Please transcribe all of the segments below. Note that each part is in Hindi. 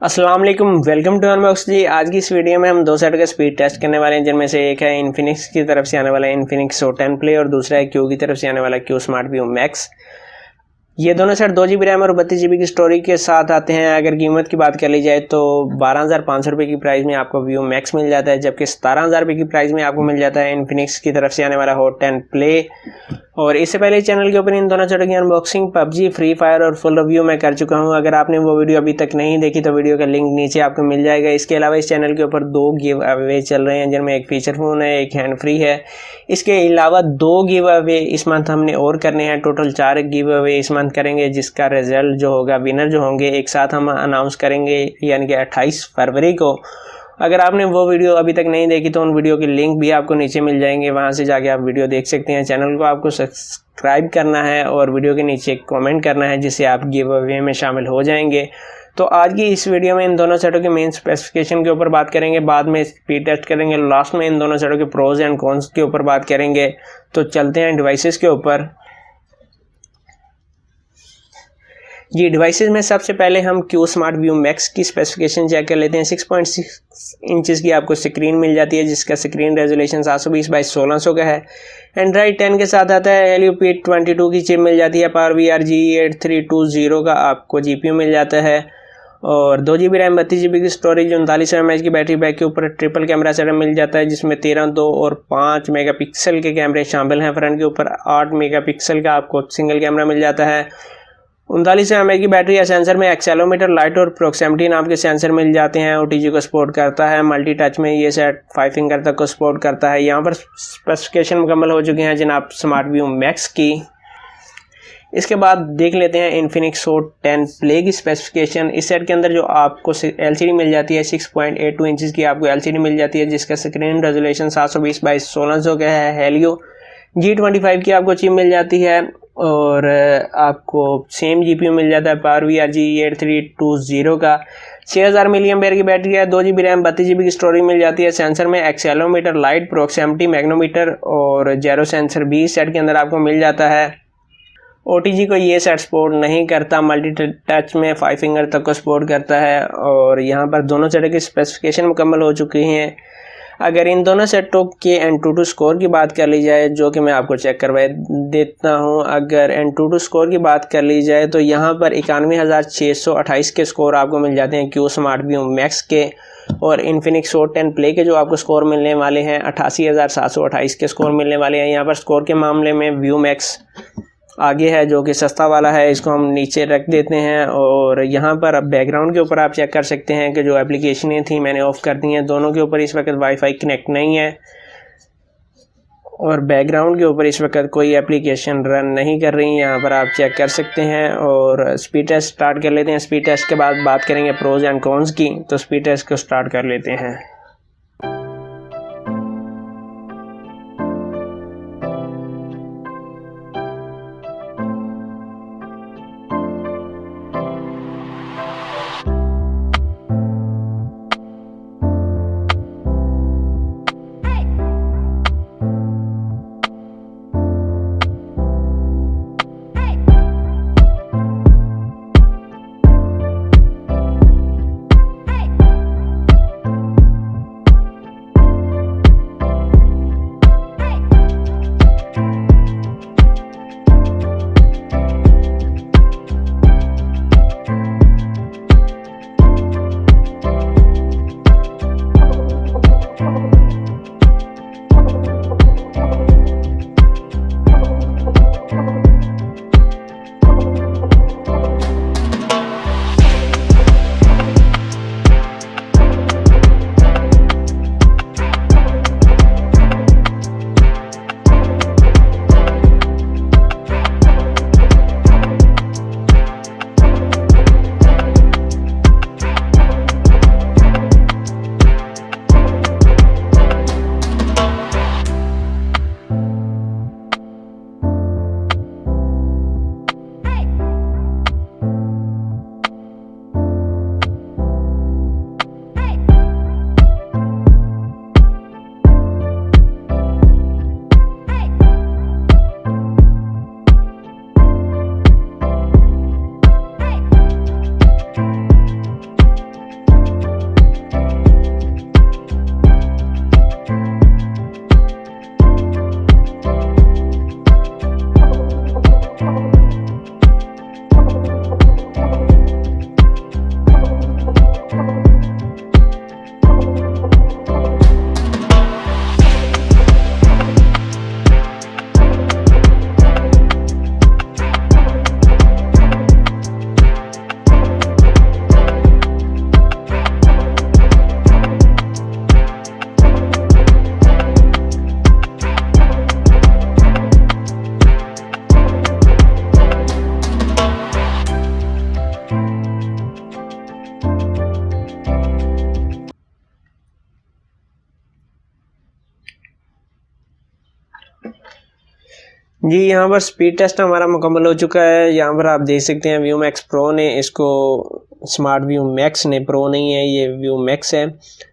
अस्सलाम वालेकुम, वेलकम टू अनबॉक्स जी। आज की इस वीडियो में हम दो सेट का स्पीड टेस्ट करने वाले हैं, जिनमें से एक है इन्फिनिक्स की तरफ से आने वाला इन्फिनिक्स शो 10 प्ले और दूसरा है क्यू की तरफ से आने वाला क्यू स्मार्ट व्यू मैक्स। ये दोनों सेट 2 GB रैम और 32 GB की स्टोरेज के साथ आते हैं। अगर कीमत की बात कर ली जाए तो 12,500 रुपये की प्राइस में आपको व्यू मैक्स मिल जाता है, जबकि 17,000 रुपये की प्राइस में आपको मिल जाता है इन्फिनिक्स की तरफ से आने वाला हॉट 10 प्ले। और इससे पहले चैनल के ऊपर इन दोनों सेटों की अनबॉक्सिंग पबजी, फ्री फायर और फुल रिव्यू मैं कर चुका हूं। अगर आपने वो वीडियो अभी तक नहीं देखी तो वीडियो का लिंक नीचे आपको मिल जाएगा। इसके अलावा इस चैनल के ऊपर 2 गिव अवे चल रहे हैं, जिनमें एक फीचर फोन है, एक हैंड फ्री है। इसके अलावा 2 गिव अवे इस मंथ हमने और करने हैं। टोटल 4 गिव अवे इस मंथ करेंगे, जिसका रिजल्ट जो होगा, विनर जो होंगे, एक साथ हम अनाउंस करेंगे, यानी कि 28 फरवरी को। अगर आपने वो वीडियो अभी तक नहीं देखी तो उन वीडियो के लिंक भी आपको नीचे मिल जाएंगे, वहां से जाके आप वीडियो देख सकते हैं। चैनल को आपको सब्सक्राइब करना है और वीडियो के नीचे कमेंट करना है, जिससे आप गिव अवे में शामिल हो जाएंगे। तो आज की इस वीडियो में इन दोनों सेटों के मेन स्पेसिफिकेशन के ऊपर बात करेंगे, बाद में स्पीड टेस्ट करेंगे, लास्ट में इन दोनों सेटों के प्रोज एंड कॉन्स के ऊपर बात करेंगे। तो चलते हैं डिवाइसेस के ऊपर जी। डिवाइसेस में सबसे पहले हम क्यू स्मार्ट व्यू मैक्स की स्पेसिफिकेशन चेक कर लेते हैं। 6.6 इंचेस की आपको स्क्रीन मिल जाती है, जिसका स्क्रीन रेजोल्यूशन 720x1600 का है। एंड्रॉइड 10 के साथ आता है। Helio P22 की चिप मिल जाती है। पावर VR G8320 का आपको GPU मिल जाता है और 2 GB रैम, 32 GB की स्टोरेज, 3900 mAh की बैटरी बैक के ऊपर ट्रिपल कैमरा सेटअप मिल जाता है, जिसमें 13, 2 और 5 मेगापिक्सल के कैमरे शामिल हैं। फ्रंट के ऊपर 8 मेगापिक्सल का आपको सिंगल कैमरा मिल जाता है। 3900 mAh की बैटरी या सेंसर में एक्सेलोमीटर, लाइट और प्रोक्सिमिटी नाम के सेंसर मिल जाते हैं। OTG को सपोर्ट करता है। मल्टी टच में ये सेट 5 फिंगर तक को सपोर्ट करता है। यहाँ पर स्पेसिफिकेशन मुकम्मल हो चुके हैं जनाब स्मार्ट व्यू मैक्स की। इसके बाद देख लेते हैं इन्फिनिक्स शो 10 प्ले की स्पेसिफिकेशन। इस सेट के अंदर जो आपको LCD मिल जाती है, 6.82 इंचेस की आपको LCD मिल जाती है, जिसका स्क्रीन रेजोल्यूशन 720x1600 का है। Helio G25 की आपको चिप मिल जाती है और आपको सेम GPU मिल जाता है। पावर VR G8320 का 6000 mAh की बैटरी है। 2 GB रैम, 32 GB की स्टोरेज मिल जाती है। सेंसर में एक्सेलोमीटर, लाइट, प्रोक्सिमिटी, मैग्नोमीटर और जेरो सेंसर भी सेट के अंदर आपको मिल जाता है। OTG को ये सेट सपोर्ट नहीं करता। मल्टी टच में 5 फिंगर तक को सपोर्ट करता है। और यहाँ पर दोनों सेट की स्पेसिफिकेशन मुकम्मल हो चुकी हैं। अगर इन दोनों सेटों के Antutu स्कोर की बात कर ली जाए, जो कि मैं आपको चेक करवा देता हूं। अगर Antutu स्कोर की बात कर ली जाए तो यहाँ पर 91,628 के स्कोर आपको मिल जाते हैं क्यू स्मार्ट व्यू मैक्स के, और इन्फिनिक्स शो 10 प्ले के जो आपको स्कोर मिलने वाले हैं 88,728 के स्कोर मिलने वाले हैं। यहाँ पर स्कोर के मामले में व्यू मैक्स आगे है, जो कि सस्ता वाला है। इसको हम नीचे रख देते हैं और यहाँ पर अब बैकग्राउंड के ऊपर आप चेक कर सकते हैं कि जो एप्लीकेशनें थी मैंने ऑफ कर दी हैं। दोनों के ऊपर इस वक्त वाईफाई कनेक्ट नहीं है और बैकग्राउंड के ऊपर इस वक्त कोई एप्लीकेशन रन नहीं कर रही। यहाँ पर आप चेक कर सकते हैं और स्पीड टेस्ट स्टार्ट कर लेते हैं। स्पीड टेस्ट के बाद बात करेंगे प्रोज एंड कॉन्स की। तो स्पीड टेस्ट को स्टार्ट कर लेते हैं। जी, यहाँ पर स्पीड टेस्ट हमारा मुकम्मल हो चुका है। यहाँ पर आप देख सकते हैं व्यू मैक्स प्रो ने इसको, स्मार्ट व्यू मैक्स ने, प्रो नहीं है ये, व्यू मैक्स है,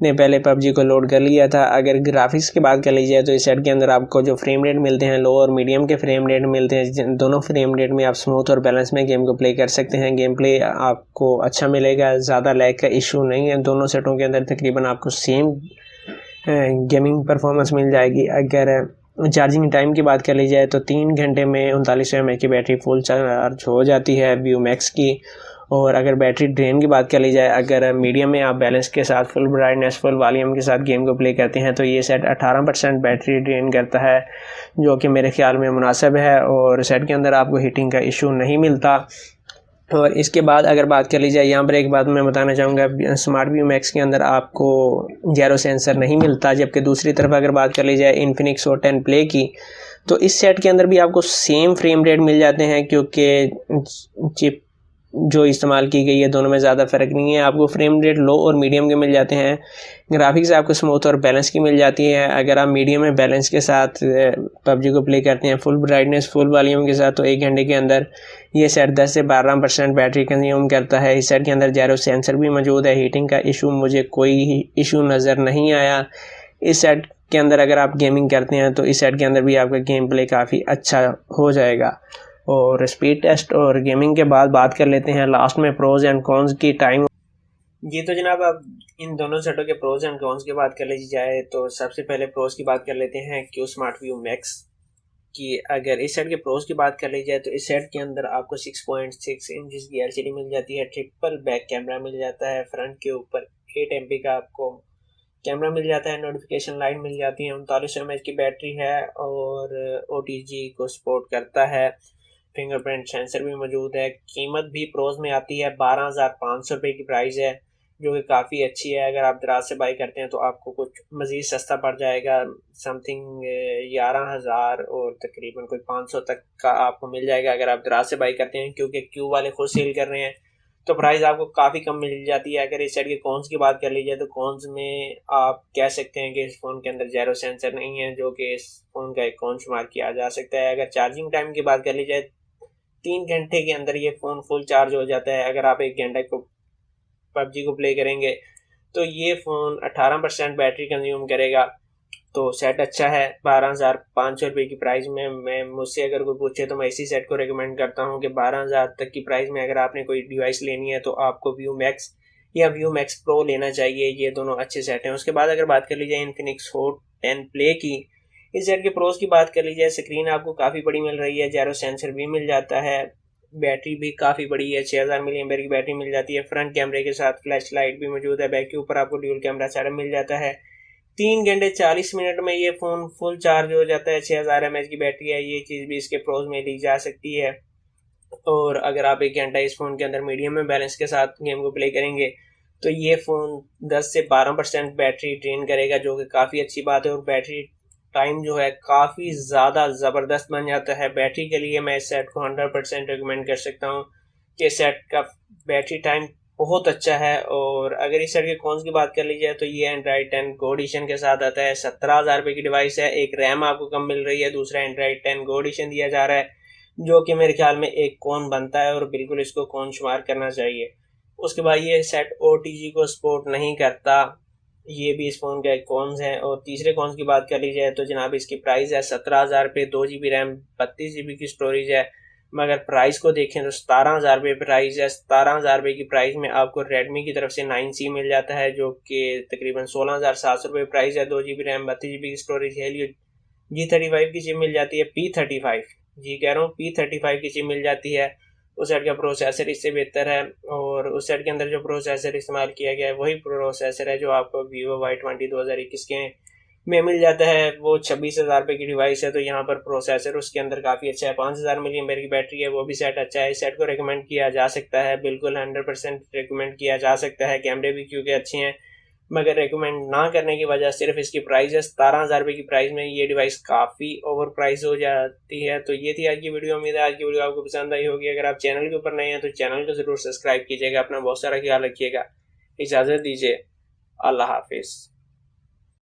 ने पहले पबजी को लोड कर लिया था। अगर ग्राफिक्स की बात कर ली जाए तो इस सेट के अंदर आपको जो फ्रेम रेट मिलते हैं, लो और मीडियम के फ्रेम रेट मिलते हैं। दोनों फ्रेम रेट में आप स्मूथ और बैलेंस में गेम को प्ले कर सकते हैं। गेम प्ले आपको अच्छा मिलेगा, ज़्यादा लैग का इशू नहीं है। दोनों सेटों के अंदर तकरीबन आपको सेम गेमिंग परफॉर्मेंस मिल जाएगी। अगर चार्जिंग टाइम की बात कर ली जाए तो 3 घंटे में 3900 mAh की बैटरी फुल चार्ज हो जाती है व्यू मैक्स की। और अगर बैटरी ड्रेन की बात कर ली जाए, अगर मीडियम में आप बैलेंस के साथ, फुल ब्राइटनेस, फुल वॉल्यूम के साथ गेम को प्ले करते हैं तो ये सेट 18% बैटरी ड्रेन करता है, जो कि मेरे ख्याल में मुनासिब है और सेट के अंदर आपको हीटिंग का इशू नहीं मिलता। और इसके बाद अगर बात कर ली जाए, यहाँ पर एक बात मैं बताना चाहूँगा, स्मार्ट व्यू मैक्स के अंदर आपको जेरो सेंसर नहीं मिलता। जबकि दूसरी तरफ अगर बात कर ली जाए इन्फिनिक्स नोट 10 प्ले की, तो इस सेट के अंदर भी आपको सेम फ्रेम रेट मिल जाते हैं, क्योंकि चिप जो इस्तेमाल की गई है दोनों में ज़्यादा फ़र्क नहीं है। आपको फ्रेम रेट लो और मीडियम के मिल जाते हैं। ग्राफिक्स आपको स्मूथ और बैलेंस की मिल जाती है। अगर आप मीडियम में बैलेंस के साथ पबजी को प्ले करते हैं, फुल ब्राइटनेस, फुल वॉल्यूम के साथ, तो 1 घंटे के अंदर ये सेट 10 से 12% बैटरी कंज्यूम करता है। इस सेट के अंदर जेरो सेंसर भी मौजूद है। हीटिंग का इशू मुझे कोई इशू नज़र नहीं आया। इस सेट के अंदर अगर आप गेमिंग करते हैं तो इस सेट के अंदर भी आपका गेम प्ले काफ़ी अच्छा हो जाएगा। और स्पीड टेस्ट और गेमिंग के बाद बात कर लेते हैं लास्ट में प्रोज एंड कॉन्स की टाइम। जी तो जनाब, अब इन दोनों सेटों के प्रोज एंड कॉन्स की बात कर ली जाए तो सबसे पहले प्रोज की बात कर लेते हैं क्यू स्मार्ट व्यू मैक्स की। अगर इस सेट के प्रोज की बात कर ली जाए तो इस सेट के अंदर आपको 6.6 इंच की LCD मिल जाती है। ट्रिपल बैक कैमरा मिल जाता है। फ्रंट के ऊपर 8 MP का आपको कैमरा मिल जाता है। नोटिफिकेशन लाइट मिल जाती है। 3900 mAh की बैटरी है और OTG को सपोर्ट करता है। फिंगरप्रिंट सेंसर भी मौजूद है। कीमत भी प्रोज में आती है 12,500 रुपये की प्राइस है, जो कि काफ़ी अच्छी है। अगर आप दराज से बाई करते हैं तो आपको कुछ मज़ीद सस्ता पड़ जाएगा, समथिंग 11,000 और तकरीबन कोई 500 तक का आपको मिल जाएगा अगर आप दराज से बाई करते हैं, क्योंकि क्यू वाले खुद सेल कर रहे हैं तो प्राइस आपको काफ़ी कम मिल जाती है। अगर इस सेट के कॉन्स की बात कर ली जाए तो कॉन्स में आप कह सकते हैं कि इस फ़ोन के अंदर जेरो सेंसर नहीं है, जो कि इस फ़ोन का एक कॉन शुमार किया जा सकता है। अगर चार्जिंग टाइम की बात कर ली जाए, 3 घंटे के अंदर ये फ़ोन फुल चार्ज हो जाता है। अगर आप 1 घंटे को पबजी को प्ले करेंगे तो ये फ़ोन 18% बैटरी कंज्यूम करेगा। तो सेट अच्छा है। 12,500 रुपये की प्राइस में मैं, मुझसे अगर कोई पूछे तो मैं इसी सेट को रिकमेंड करता हूँ कि 12,000 तक की प्राइस में अगर आपने कोई डिवाइस लेनी है तो आपको व्यू मैक्स या व्यू मैक्स प्रो लेना चाहिए। ये दोनों अच्छे सेट हैं। उसके बाद अगर बात कर ली जाए इन्फिनिक्स नोट 10 प्ले की, इस सेट के प्रोज की बात कर ली जाए, स्क्रीन आपको काफ़ी बड़ी मिल रही है। जेरो सेंसर भी मिल जाता है। बैटरी भी काफ़ी बड़ी है, 6000 mAh की बैटरी मिल जाती है। फ्रंट कैमरे के साथ फ्लैश लाइट भी मौजूद है। बैक के ऊपर आपको ड्यूल कैमरा सेटअप मिल जाता है। 3 घंटे 40 मिनट में ये फ़ोन फुल चार्ज हो जाता है। 6000 mAh की बैटरी है। ये चीज़ भी इसके प्रोज में ली जा सकती है। और अगर आप 1 घंटा इस फ़ोन के अंदर मीडियम में बैलेंस के साथ गेम को प्ले करेंगे तो ये फ़ोन 10 से 12% बैटरी ड्रेन करेगा, जो कि काफ़ी अच्छी बात है। और बैटरी टाइम जो है काफ़ी ज़्यादा ज़बरदस्त बन जाता है। बैटरी के लिए मैं इस सेट को 100% रिकमेंड कर सकता हूँ कि इस सेट का बैटरी टाइम बहुत अच्छा है। और अगर इस सेट के कॉन्स की बात कर ली जाए तो ये एंड्रॉइड 10 गो एडिशन के साथ आता है। 17,000 रुपये की डिवाइस है। एक रैम आपको कम मिल रही है, दूसरा एंड्रॉइड 10 गो एडिशन दिया जा रहा है, जो कि मेरे ख्याल में एक कॉन बनता है और बिल्कुल इसको कॉन शुमार करना चाहिए। उसके बाद ये सेट OTG को सपोर्ट नहीं करता, ये भी इस फ़ोन का एक कॉन्स है। और तीसरे कॉन्स की बात कर ली जाए तो जनाब इसकी प्राइस है 17,000 रुपये, 2GB रैम, 32GB की स्टोरेज है। मगर प्राइस को देखें तो 17,000 रुपये प्राइस है। 17,000 रुपये की प्राइस में आपको रेडमी की तरफ से 9C मिल जाता है, जो कि तकरीबन 16,700 रुपये प्राइस है। 2GB रैम, 32GB की स्टोरेज है। G35 की चिप मिल जाती है। P35 जी कह रहा हूँ, P35 की चिप मिल जाती है। उस सेट का प्रोसेसर इससे बेहतर है। और उस सेट के अंदर जो प्रोसेसर इस्तेमाल किया गया है वही प्रोसेसर है जो आपको Vivo Y20 2021 के में मिल जाता है। वो 26,000 रुपये की डिवाइस है, तो यहाँ पर प्रोसेसर उसके अंदर काफ़ी अच्छा है। 5,000 mAh की बैटरी है, वो भी सेट अच्छा है। इस सेट को रिकमेंड किया जा सकता है, बिल्कुल 100% रिकमेंड किया जा सकता है। कैमरे भी क्योंकि अच्छे हैं, मगर रिकमेंड ना करने की वजह सिर्फ इसकी प्राइस है। 17,000 रुपये की प्राइस में ये डिवाइस काफ़ी ओवर प्राइस हो जाती है। तो ये थी आज की वीडियो। उम्मीद है आज की वीडियो आपको पसंद आई होगी। अगर आप चैनल के ऊपर नए हैं तो चैनल को ज़रूर सब्सक्राइब कीजिएगा। अपना बहुत सारा ख्याल रखिएगा। इजाज़त दीजिए। अल्लाह हाफिज़।